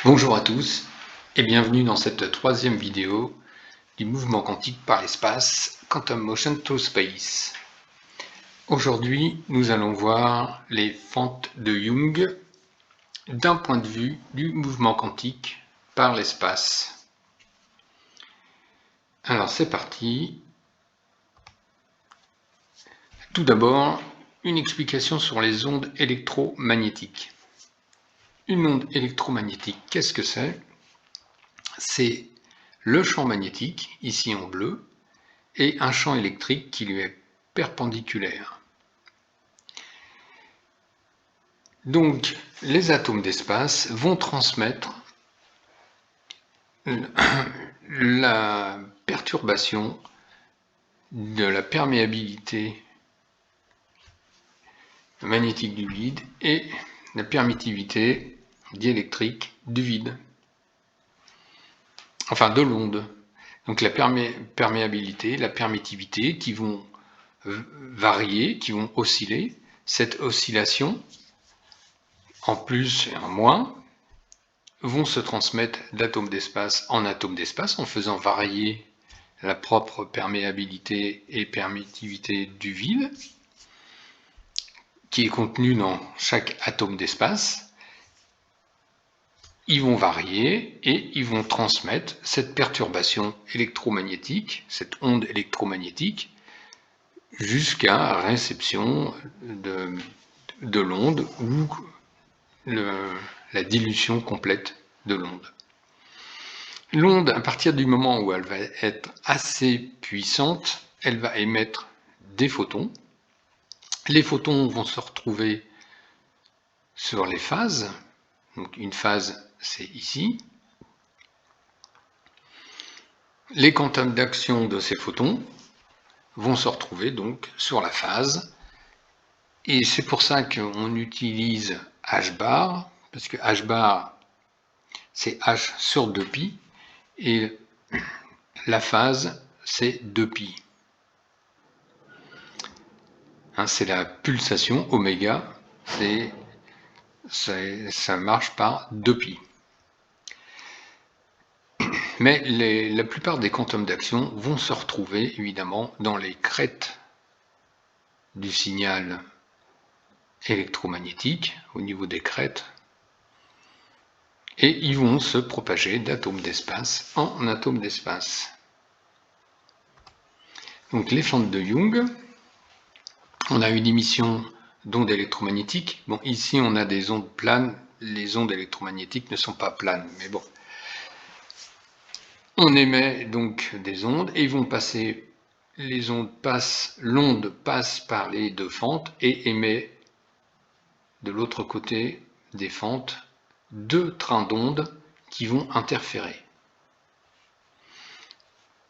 Bonjour à tous et bienvenue dans cette troisième vidéo du mouvement quantique par l'espace, Quantum Motion Through Space. Aujourd'hui, nous allons voir les fentes de Young d'un point de vue du mouvement quantique par l'espace. Alors c'est parti. Tout d'abord, une explication sur les ondes électromagnétiques. Une onde électromagnétique, qu'est-ce que c'est? C'est le champ magnétique, ici en bleu, et un champ électrique qui lui est perpendiculaire. Donc, les atomes d'espace vont transmettre la perturbation de la perméabilité magnétique du vide et la permittivité diélectrique du vide, enfin de l'onde. Donc la perméabilité, la permittivité qui vont varier, qui vont osciller. Cette oscillation, en plus et en moins, vont se transmettre d'atomes d'espace en atomes d'espace en faisant varier la propre perméabilité et permittivité du vide qui est contenu dans chaque atome d'espace. Ils vont varier et ils vont transmettre cette perturbation électromagnétique, cette onde électromagnétique, jusqu'à réception de l'onde ou la dilution complète de l'onde. L'onde, à partir du moment où elle va être assez puissante, elle va émettre des photons. Les photons vont se retrouver sur les phases. Donc une phase, c'est ici. Les quantums d'action de ces photons vont se retrouver donc sur la phase. Et c'est pour ça qu'on utilise h bar, parce que h bar, c'est h sur 2pi, et la phase, c'est 2pi. Hein, c'est la pulsation oméga, ça marche par 2pi. Mais la plupart des quantums d'action vont se retrouver évidemment dans les crêtes du signal électromagnétique, au niveau des crêtes, et ils vont se propager d'atomes d'espace en atomes d'espace. Donc les fentes de Young, on a une émission d'ondes électromagnétiques. Bon, ici on a des ondes planes, les ondes électromagnétiques ne sont pas planes, mais bon. On émet donc des ondes et ils vont passer, l'onde passe par les deux fentes et émet de l'autre côté des fentes deux trains d'ondes qui vont interférer.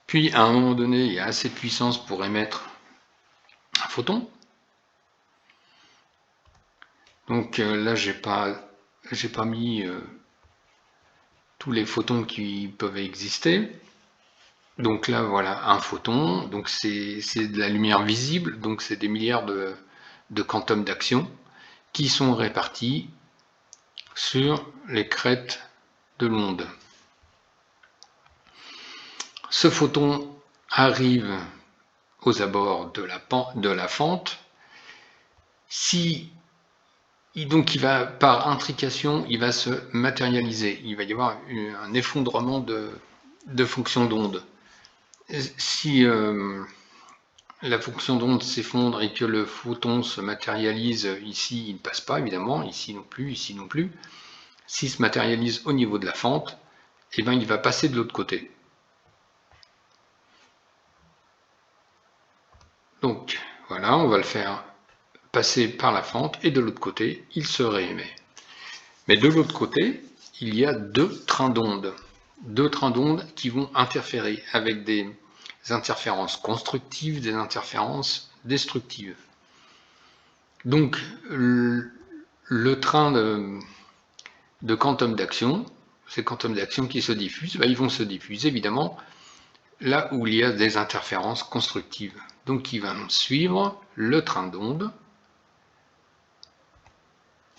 Puis à un moment donné, il y a assez de puissance pour émettre un photon. Donc là, j'ai pas mis tous les photons qui peuvent exister. Donc là, voilà un photon. Donc c'est de la lumière visible. Donc c'est des milliards de quantums d'action qui sont répartis sur les crêtes de l'onde. Ce photon arrive aux abords de la fente. Donc il va, par intrication, il va se matérialiser. Il va y avoir un effondrement de fonction d'onde. Si la fonction d'onde s'effondre et que le photon se matérialise ici, il ne passe pas évidemment, ici non plus, ici non plus. S'il se matérialise au niveau de la fente, eh bien, il va passer de l'autre côté. Donc voilà, on va le faire passer par la fente et de l'autre côté, il se réémet. Mais de l'autre côté, il y a deux trains d'ondes qui vont interférer avec des interférences constructives, des interférences destructives. Donc le train de quantum d'action, ces quantums d'action qui se diffusent, ils vont se diffuser évidemment là où il y a des interférences constructives. Donc il va suivre le train d'onde.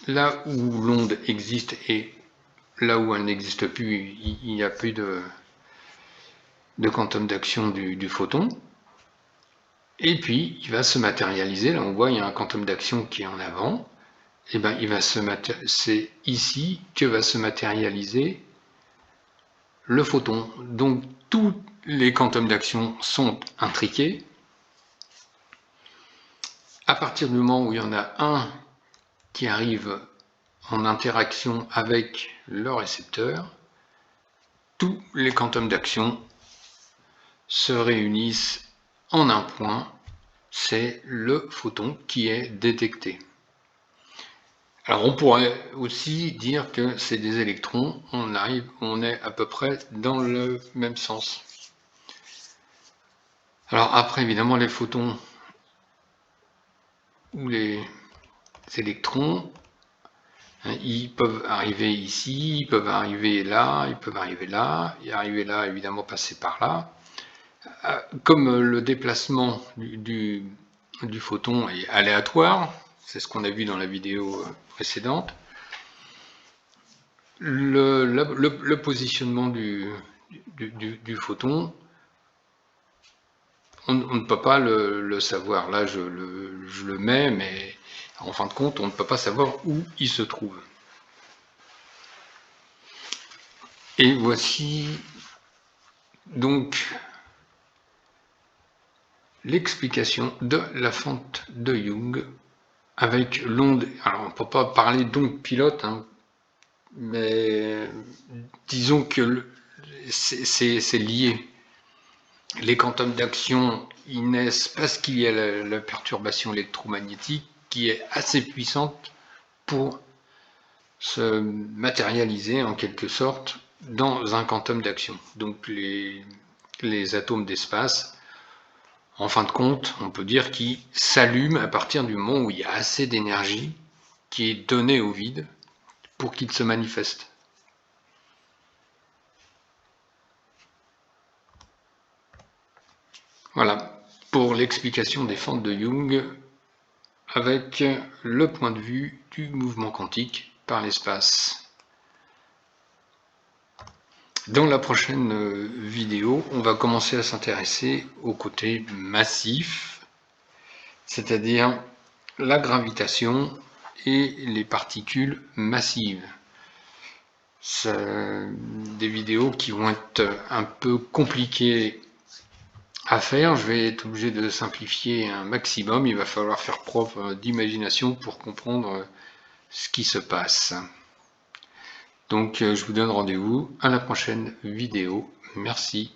Là où l'onde existe et là où elle n'existe plus, il n'y a plus de quantum d'action du photon. Et puis, il va se matérialiser. Là, on voit, il y a un quantum d'action qui est en avant. Et ben, c'est ici que va se matérialiser le photon. Donc, tous les quantums d'action sont intriqués. À partir du moment où il y en a un qui arrive en interaction avec le récepteur, tous les quantums d'action se réunissent en un point, c'est le photon qui est détecté. Alors on pourrait aussi dire que c'est des électrons, on est à peu près dans le même sens. Alors après évidemment les photons ou les électrons, ils peuvent arriver ici, ils peuvent arriver là, ils peuvent arriver là, et arriver là évidemment passer par là. Comme le déplacement du photon est aléatoire, c'est ce qu'on a vu dans la vidéo précédente, le positionnement du photon, on ne peut pas le savoir. Là, je le mets, mais en fin de compte, on ne peut pas savoir où il se trouve. Et voici donc l'explication de la fente de Young avec l'onde. Alors, on ne peut pas parler d'onde pilote, hein, mais disons que c'est lié. Les quantums d'action, ils naissent parce qu'il y a la perturbation électromagnétique qui est assez puissante pour se matérialiser en quelque sorte dans un quantum d'action. Donc les atomes d'espace, en fin de compte, on peut dire qu'ils s'allument à partir du moment où il y a assez d'énergie qui est donnée au vide pour qu'il se manifeste. Voilà, pour l'explication des fentes de Young avec le point de vue du mouvement quantique par l'espace. Dans la prochaine vidéo, on va commencer à s'intéresser au côté massif, c'est-à-dire la gravitation et les particules massives. C'est des vidéos qui vont être un peu compliquées à faire. Je vais être obligé de simplifier un maximum. Il va falloir faire preuve d'imagination pour comprendre ce qui se passe. Donc je vous donne rendez-vous à la prochaine vidéo. Merci.